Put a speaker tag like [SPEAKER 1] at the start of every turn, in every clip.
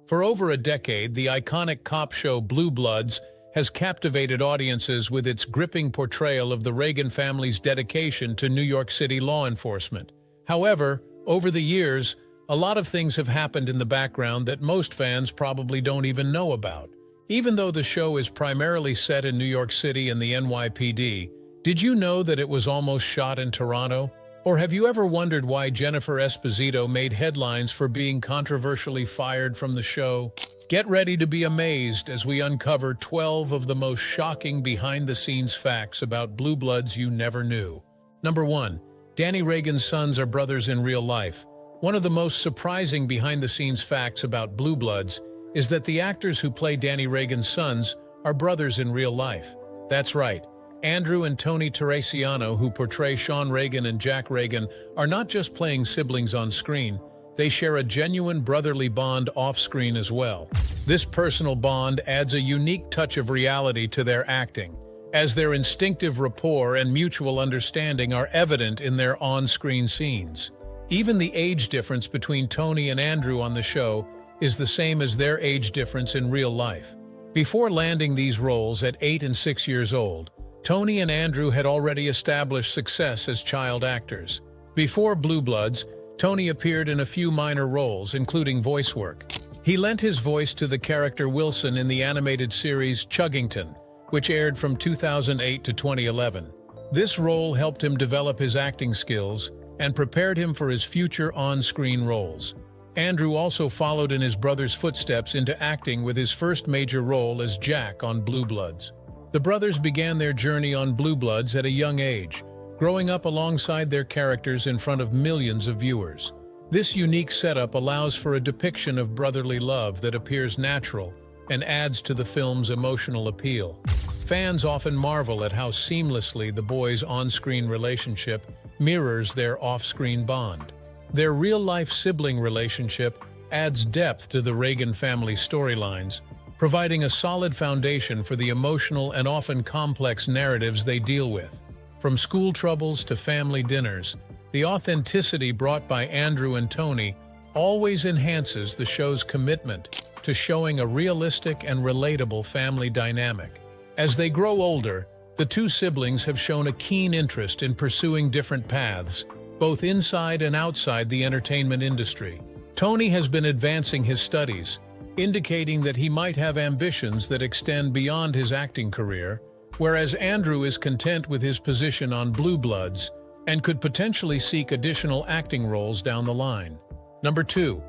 [SPEAKER 1] For over a decade, the iconic cop show Blue Bloods has captivated audiences with its gripping portrayal of the Reagan family's dedication to New York City law enforcement. However, over the years, a lot of things have happened in the background that most fans probably don't even know about. Even though the show is primarily set in New York City and the NYPD, did you know that it was almost shot in Toronto? Or have you ever wondered why Jennifer Esposito made headlines for being controversially fired from the show? Get ready to be amazed as we uncover 12 of the most shocking behind-the-scenes facts about Blue Bloods you never knew. Number 1. Danny Reagan's sons are brothers in real life. One of the most surprising behind-the-scenes facts about Blue Bloods is that the actors who play Danny Reagan's sons are brothers in real life. That's right. Andrew and Tony Teresiano, who portray Sean Reagan and Jack Reagan, are not just playing siblings on screen, they share a genuine brotherly bond off-screen as well. This personal bond adds a unique touch of reality to their acting, as their instinctive rapport and mutual understanding are evident in their on-screen scenes. Even the age difference between Tony and Andrew on the show is the same as their age difference in real life. Before landing these roles at 8 and 6 years old, Tony and Andrew had already established success as child actors. Before Blue Bloods, Tony appeared in a few minor roles, including voice work. He lent his voice to the character Wilson in the animated series Chuggington, which aired from 2008 to 2011. This role helped him develop his acting skills and prepared him for his future on-screen roles. Andrew also followed in his brother's footsteps into acting with his first major role as Jack on Blue Bloods. The brothers began their journey on Blue Bloods at a young age, growing up alongside their characters in front of millions of viewers. This unique setup allows for a depiction of brotherly love that appears natural and adds to the film's emotional appeal. Fans often marvel at how seamlessly the boys' on-screen relationship mirrors their off-screen bond. Their real-life sibling relationship adds depth to the Reagan family storylines, providing a solid foundation for the emotional and often complex narratives they deal with. From school troubles to family dinners, the authenticity brought by Andrew and Tony always enhances the show's commitment to showing a realistic and relatable family dynamic. As they grow older, the two siblings have shown a keen interest in pursuing different paths, both inside and outside the entertainment industry. Tony has been advancing his studies, indicating that he might have ambitions that extend beyond his acting career, whereas Andrew is content with his position on Blue Bloods and could potentially seek additional acting roles down the line. Number 2.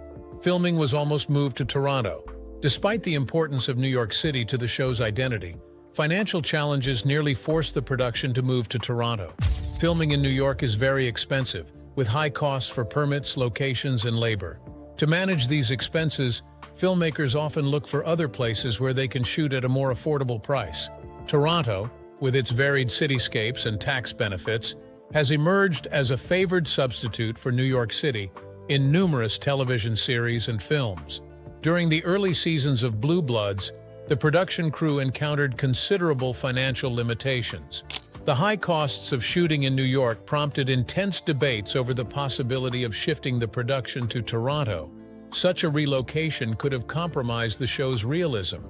[SPEAKER 1] Filming was almost moved to Toronto. Despite the importance of New York City to the show's identity, financial challenges nearly forced the production to move to Toronto. Filming in New York is very expensive, with high costs for permits, locations, and labor. To manage these expenses, filmmakers often look for other places where they can shoot at a more affordable price. Toronto, with its varied cityscapes and tax benefits, has emerged as a favored substitute for New York City in numerous television series and films. During the early seasons of Blue Bloods, the production crew encountered considerable financial limitations. The high costs of shooting in New York prompted intense debates over the possibility of shifting the production to Toronto. Such a relocation could have compromised the show's realism,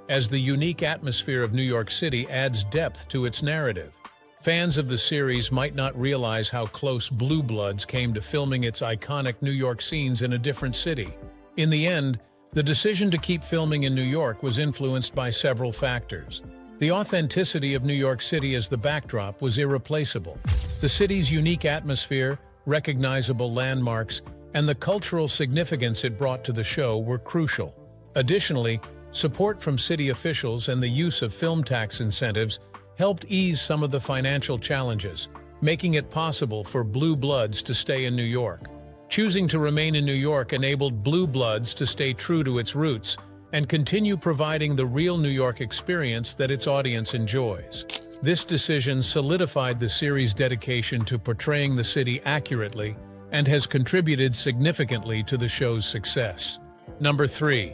[SPEAKER 1] as the unique atmosphere of New York City adds depth to its narrative. Fans of the series might not realize how close Blue Bloods came to filming its iconic New York scenes in a different city. In the end, the decision to keep filming in New York was influenced by several factors. The authenticity of New York City as the backdrop was irreplaceable. The city's unique atmosphere, recognizable landmarks, and the cultural significance it brought to the show were crucial. Additionally, support from city officials and the use of film tax incentives helped ease some of the financial challenges, making it possible for Blue Bloods to stay in New York. Choosing to remain in New York enabled Blue Bloods to stay true to its roots and continue providing the real New York experience that its audience enjoys. This decision solidified the series' dedication to portraying the city accurately and has contributed significantly to the show's success. Number 3.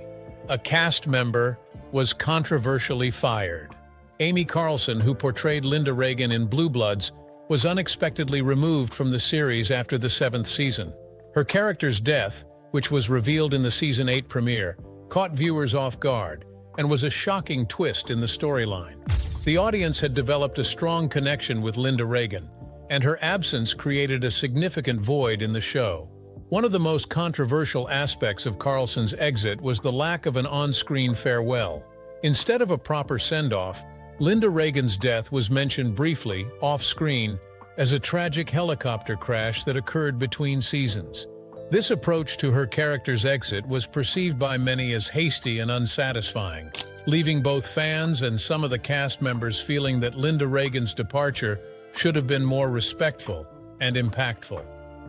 [SPEAKER 1] A cast member was controversially fired. Amy Carlson, who portrayed Linda Reagan in Blue Bloods, was unexpectedly removed from the series after the 7th season. Her character's death, which was revealed in the Season 8 premiere, caught viewers off guard, and was a shocking twist in the storyline. The audience had developed a strong connection with Linda Reagan, and her absence created a significant void in the show. One of the most controversial aspects of Carlson's exit was the lack of an on-screen farewell. Instead of a proper send-off, Linda Reagan's death was mentioned briefly, off-screen, as a tragic helicopter crash that occurred between seasons. This approach to her character's exit was perceived by many as hasty and unsatisfying, leaving both fans and some of the cast members feeling that Linda Reagan's departure should have been more respectful and impactful.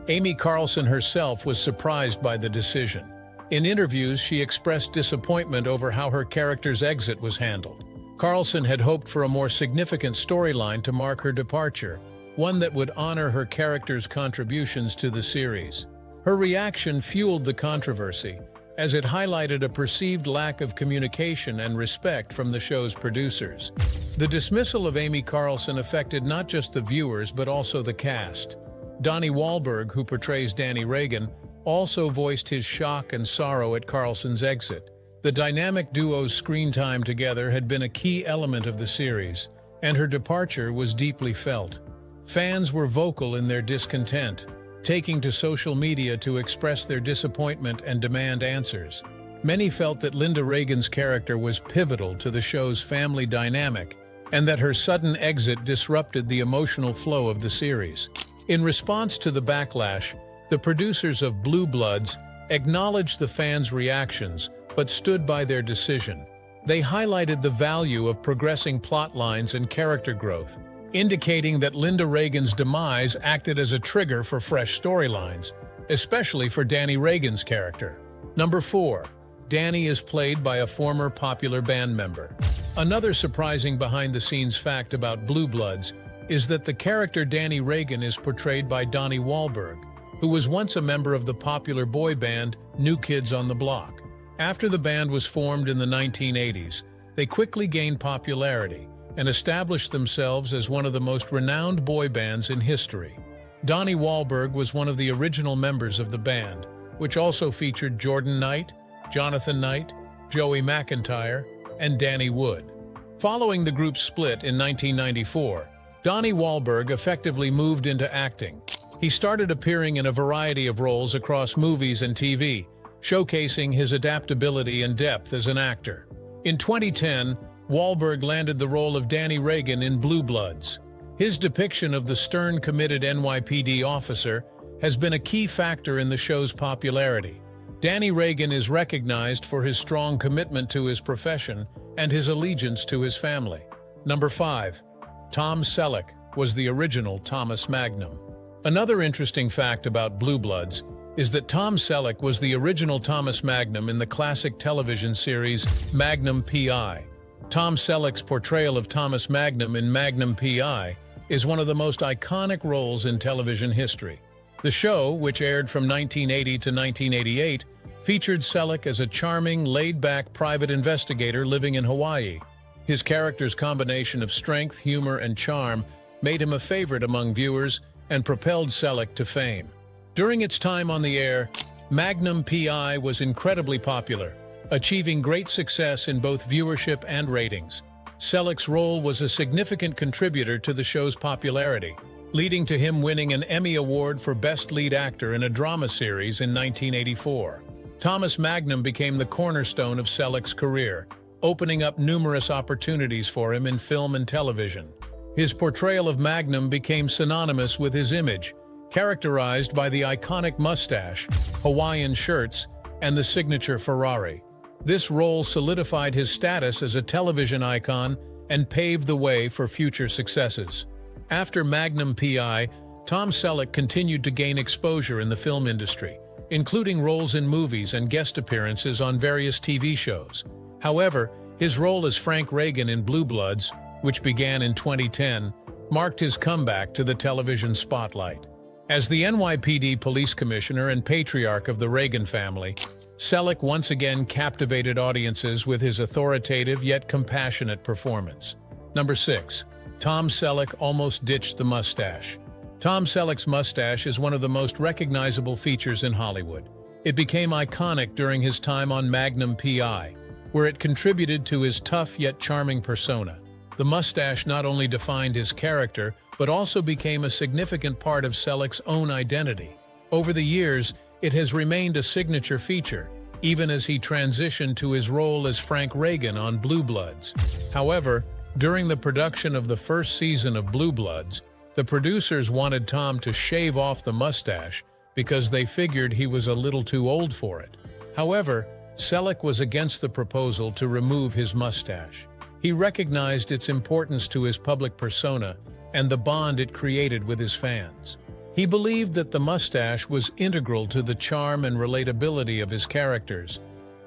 [SPEAKER 1] Amy Carlson herself was surprised by the decision. In interviews, she expressed disappointment over how her character's exit was handled. Carlson had hoped for a more significant storyline to mark her departure, one that would honor her character's contributions to the series. Her reaction fueled the controversy, as it highlighted a perceived lack of communication and respect from the show's producers. The dismissal of Amy Carlson affected not just the viewers but also the cast. Donnie Wahlberg, who portrays Danny Reagan, also voiced his shock and sorrow at Carlson's exit. The dynamic duo's screen time together had been a key element of the series, and her departure was deeply felt. Fans were vocal in their discontent, taking to social media to express their disappointment and demand answers. Many felt that Linda Reagan's character was pivotal to the show's family dynamic, and that her sudden exit disrupted the emotional flow of the series. In response to the backlash, the producers of Blue Bloods acknowledged the fans' reactions, but stood by their decision. They highlighted the value of progressing plot lines and character growth, indicating that Linda Reagan's demise acted as a trigger for fresh storylines, especially for Danny Reagan's character. Number 4. Danny is played by a former popular band member. Another surprising behind-the-scenes fact about Blue Bloods is that the character Danny Reagan is portrayed by Donnie Wahlberg, who was once a member of the popular boy band New Kids on the Block. After the band was formed in the 1980s, they quickly gained popularity and established themselves as one of the most renowned boy bands in history. Donnie Wahlberg was one of the original members of the band, which also featured Jordan Knight, Jonathan Knight, Joey McIntyre, and Danny Wood. Following the group's split in 1994, Donnie Wahlberg effectively moved into acting. He started appearing in a variety of roles across movies and TV, showcasing his adaptability and depth as an actor. In 2010, Wahlberg landed the role of Danny Reagan in Blue Bloods. His depiction of the stern, committed NYPD officer has been a key factor in the show's popularity. Danny Reagan is recognized for his strong commitment to his profession and his allegiance to his family. Number 5. Tom Selleck was the original Thomas Magnum. Another interesting fact about Blue Bloods is that Tom Selleck was the original Thomas Magnum in the classic television series Magnum P.I. Tom Selleck's portrayal of Thomas Magnum in Magnum P.I. is one of the most iconic roles in television history. The show, which aired from 1980 to 1988, featured Selleck as a charming, laid-back private investigator living in Hawaii. His character's combination of strength, humor, and charm made him a favorite among viewers and propelled Selleck to fame. During its time on the air, Magnum P.I. was incredibly popular, achieving great success in both viewership and ratings. Selleck's role was a significant contributor to the show's popularity, leading to him winning an Emmy Award for Best Lead Actor in a Drama Series in 1984. Thomas Magnum became the cornerstone of Selleck's career, opening up numerous opportunities for him in film and television. His portrayal of Magnum became synonymous with his image, characterized by the iconic mustache, Hawaiian shirts, and the signature Ferrari. This role solidified his status as a television icon and paved the way for future successes. After Magnum P.I., Tom Selleck continued to gain exposure in the film industry, including roles in movies and guest appearances on various TV shows. However, his role as Frank Reagan in Blue Bloods, which began in 2010, marked his comeback to the television spotlight. As the NYPD police commissioner and patriarch of the Reagan family, Selleck once again captivated audiences with his authoritative yet compassionate performance. Number 6. Tom Selleck almost ditched the mustache. Tom Selleck's mustache is one of the most recognizable features in Hollywood. It became iconic during his time on Magnum P.I., where it contributed to his tough yet charming persona. The mustache not only defined his character, but also became a significant part of Selleck's own identity. Over the years, it has remained a signature feature, even as he transitioned to his role as Frank Reagan on Blue Bloods. However, during the production of the first season of Blue Bloods, the producers wanted Tom to shave off the mustache because they figured he was a little too old for it. However, Selleck was against the proposal to remove his mustache. He recognized its importance to his public persona and the bond it created with his fans. He believed that the mustache was integral to the charm and relatability of his characters,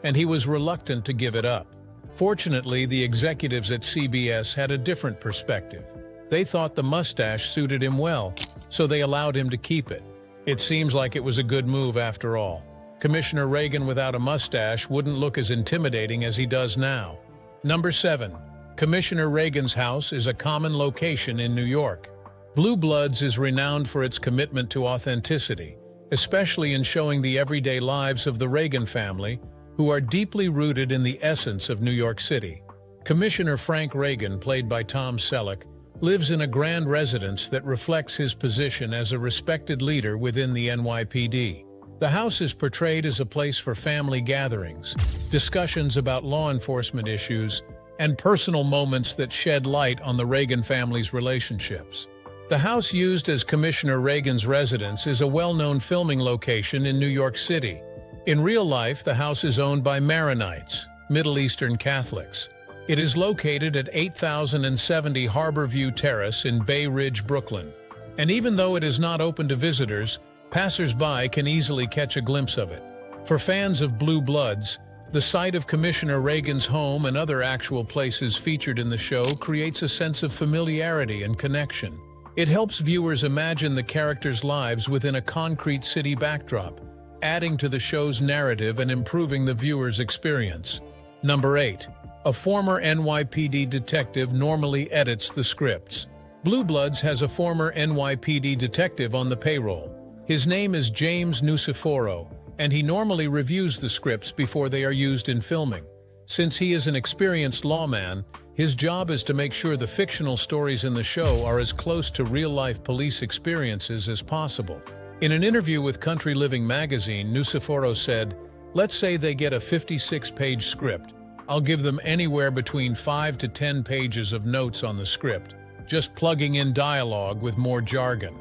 [SPEAKER 1] and he was reluctant to give it up. Fortunately, the executives at CBS had a different perspective. They thought the mustache suited him well, so they allowed him to keep it. It seems like it was a good move after all. Commissioner Reagan without a mustache wouldn't look as intimidating as he does now. Number 7. Commissioner Reagan's house is a common location in New York. Blue Bloods is renowned for its commitment to authenticity, especially in showing the everyday lives of the Reagan family, who are deeply rooted in the essence of New York City. Commissioner Frank Reagan, played by Tom Selleck, lives in a grand residence that reflects his position as a respected leader within the NYPD. The house is portrayed as a place for family gatherings, discussions about law enforcement issues, and personal moments that shed light on the Reagan family's relationships. The house used as Commissioner Reagan's residence is a well-known filming location in New York City. In real life, the house is owned by Maronites, Middle Eastern Catholics. It is located at 8070 Harborview Terrace in Bay Ridge, Brooklyn. And even though it is not open to visitors, passers-by can easily catch a glimpse of it. For fans of Blue Bloods, the sight of Commissioner Reagan's home and other actual places featured in the show creates a sense of familiarity and connection. It helps viewers imagine the characters' lives within a concrete city backdrop, adding to the show's narrative and improving the viewer's experience. Number 8. A former NYPD detective normally edits the scripts. Blue Bloods has a former NYPD detective on the payroll. His name is James Nuciforo, and he normally reviews the scripts before they are used in filming. Since he is an experienced lawman, his job is to make sure the fictional stories in the show are as close to real-life police experiences as possible. In an interview with Country Living magazine, Nuciforo said, "Let's say they get a 56-page script. I'll give them anywhere between 5 to 10 pages of notes on the script, just plugging in dialogue with more jargon."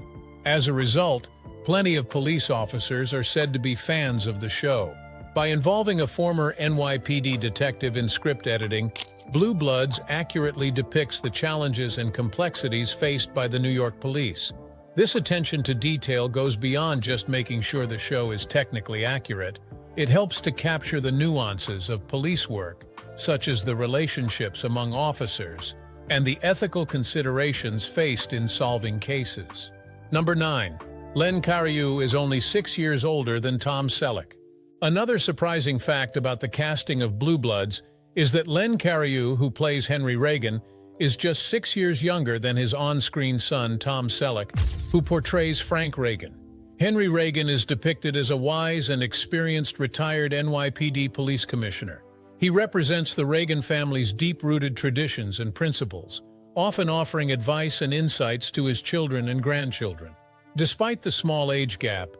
[SPEAKER 1] As a result, plenty of police officers are said to be fans of the show. By involving a former NYPD detective in script editing, Blue Bloods accurately depicts the challenges and complexities faced by the New York police. This attention to detail goes beyond just making sure the show is technically accurate. It helps to capture the nuances of police work, such as the relationships among officers and the ethical considerations faced in solving cases. Number 9. Len Cariou is only 6 years older than Tom Selleck. Another surprising fact about the casting of Blue Bloods is that Len Cariou, who plays Henry Reagan, is just 6 years younger than his on-screen son Tom Selleck, who portrays Frank Reagan. Henry Reagan is depicted as a wise and experienced retired NYPD police commissioner. He represents the Reagan family's deep-rooted traditions and principles, often offering advice and insights to his children and grandchildren. Despite the small age gap,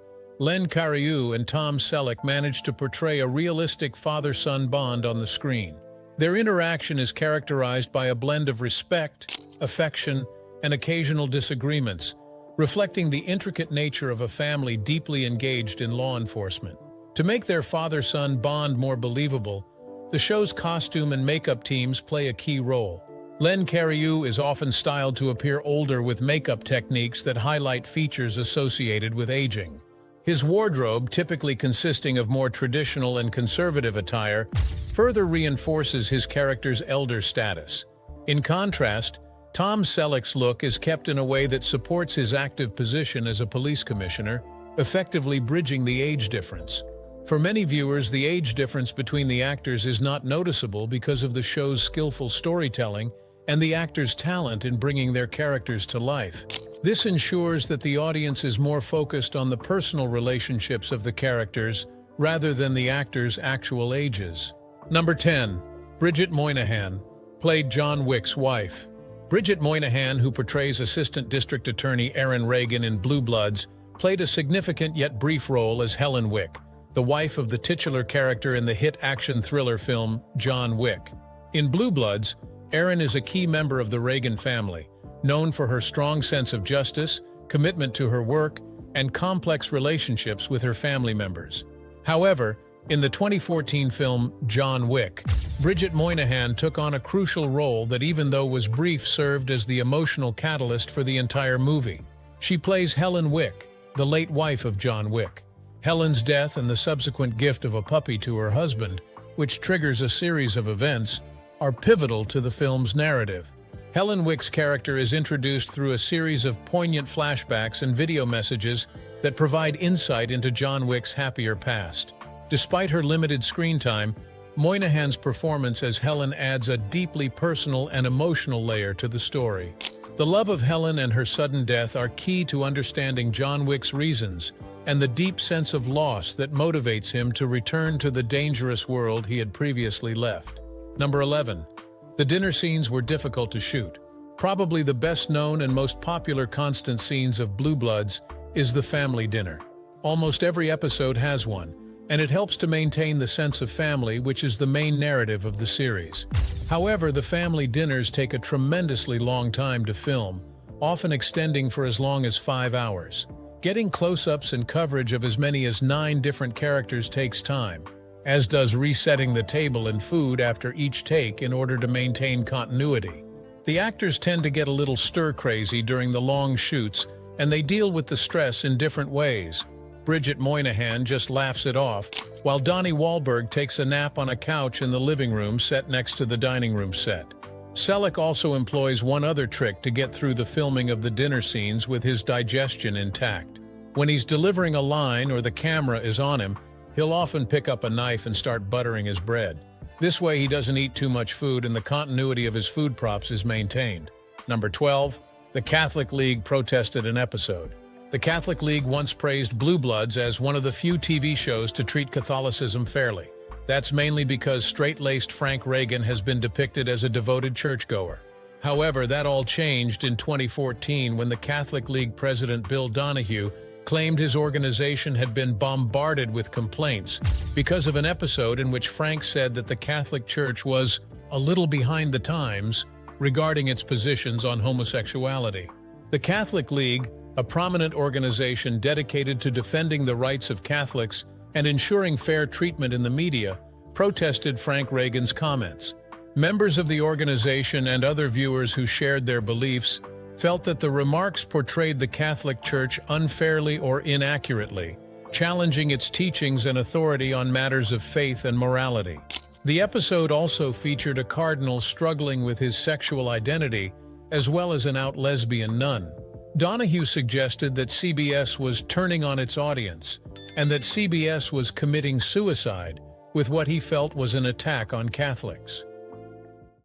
[SPEAKER 1] Len Cariou and Tom Selleck managed to portray a realistic father-son bond on the screen. Their interaction is characterized by a blend of respect, affection, and occasional disagreements, reflecting the intricate nature of a family deeply engaged in law enforcement. To make their father-son bond more believable, the show's costume and makeup teams play a key role. Len Cariou is often styled to appear older with makeup techniques that highlight features associated with aging. His wardrobe, typically consisting of more traditional and conservative attire, further reinforces his character's elder status. In contrast, Tom Selleck's look is kept in a way that supports his active position as a police commissioner, effectively bridging the age difference. For many viewers, the age difference between the actors is not noticeable because of the show's skillful storytelling and the actors' talent in bringing their characters to life. This ensures that the audience is more focused on the personal relationships of the characters rather than the actors' actual ages. Number 10. Bridget Moynihan played John Wick's wife. Bridget Moynihan, who portrays Assistant District Attorney Aaron Reagan in Blue Bloods, played a significant yet brief role as Helen Wick, the wife of the titular character in the hit action thriller film John Wick. In Blue Bloods, Erin is a key member of the Reagan family, known for her strong sense of justice, commitment to her work, and complex relationships with her family members. However, in the 2014 film John Wick, Bridget Moynihan took on a crucial role that, even though was brief, served as the emotional catalyst for the entire movie. She plays Helen Wick, the late wife of John Wick. Helen's death and the subsequent gift of a puppy to her husband, which triggers a series of events, are pivotal to the film's narrative. Helen Wick's character is introduced through a series of poignant flashbacks and video messages that provide insight into John Wick's happier past. Despite her limited screen time, Moynihan's performance as Helen adds a deeply personal and emotional layer to the story. The love of Helen and her sudden death are key to understanding John Wick's reasons and the deep sense of loss that motivates him to return to the dangerous world he had previously left. Number 11. The dinner scenes were difficult to shoot. Probably the best known and most popular constant scenes of Blue Bloods is the family dinner. Almost every episode has one, and it helps to maintain the sense of family, which is the main narrative of the series. However, the family dinners take a tremendously long time to film, often extending for as long as 5 hours. Getting close-ups and coverage of as many as 9 different characters takes time, as does resetting the table and food after each take in order to maintain continuity. The actors tend to get a little stir-crazy during the long shoots, and they deal with the stress in different ways. Bridget Moynihan just laughs it off, while Donnie Wahlberg takes a nap on a couch in the living room set next to the dining room set. Selleck also employs one other trick to get through the filming of the dinner scenes with his digestion intact. When he's delivering a line or the camera is on him, he'll often pick up a knife and start buttering his bread. This way he doesn't eat too much food and the continuity of his food props is maintained. Number 12. The Catholic League protested an episode. The Catholic League once praised Blue Bloods as one of the few TV shows to treat Catholicism fairly. That's mainly because straight-laced Frank Reagan has been depicted as a devoted churchgoer. However, that all changed in 2014 when the Catholic League president Bill Donahue claimed his organization had been bombarded with complaints because of an episode in which Frank said that the Catholic Church was a little behind the times regarding its positions on homosexuality. The Catholic League, a prominent organization dedicated to defending the rights of Catholics and ensuring fair treatment in the media, protested Frank Reagan's comments. Members of the organization and other viewers who shared their beliefs felt that the remarks portrayed the Catholic Church unfairly or inaccurately, challenging its teachings and authority on matters of faith and morality. The episode also featured a cardinal struggling with his sexual identity, as well as an out lesbian nun. Donahue suggested that CBS was turning on its audience, and that CBS was committing suicide with what he felt was an attack on Catholics.